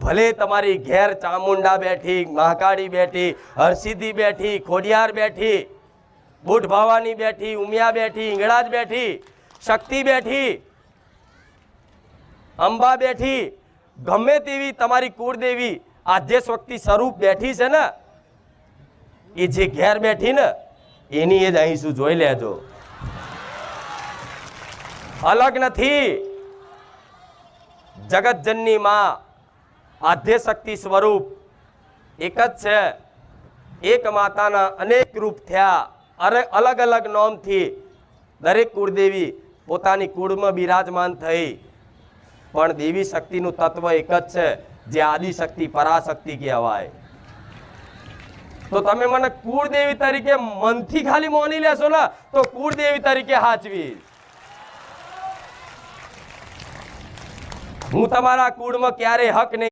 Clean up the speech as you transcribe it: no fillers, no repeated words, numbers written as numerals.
ભલે તમારી ઘેર ચામુંડા બેઠી, મહાકાળી બેઠી, હરસિદ્ધિ બેઠી, ખોડિયાર બેઠી, બુટ ભવાની બેઠી, ઉમિયા બેઠી, ઈંગળાજ બેઠી, શક્તિ બેઠી, અંબા બેઠી, ગમે તેવી તમારી કુળદેવી આદ્ય શક્તિ સ્વરૂપ બેઠી છે ને, એ જે ઘેર બેઠી ને એની એ જ અહીં શું જોઈ લેજો, અલગ નથી. જગતજનની માં આદ્ય શક્તિ સ્વરૂપ એક જ છે. એક માતાના અનેક રૂપ થયા, અલગ અલગ નામથી દરેક કુળદેવી પોતાની કુળમાં બિરાજમાન થઈ, પણ દેવી શક્તિનું તત્વ એક જ છે, જે આદિશક્તિ પરાશક્તિ કહેવાય. તો તમે મને કુળદેવી તરીકે મનથી ખાલી માની લેશો ને તો કુળદેવી તરીકે હાચવી. હું તમારા કુળમાં ક્યારે હક નહીં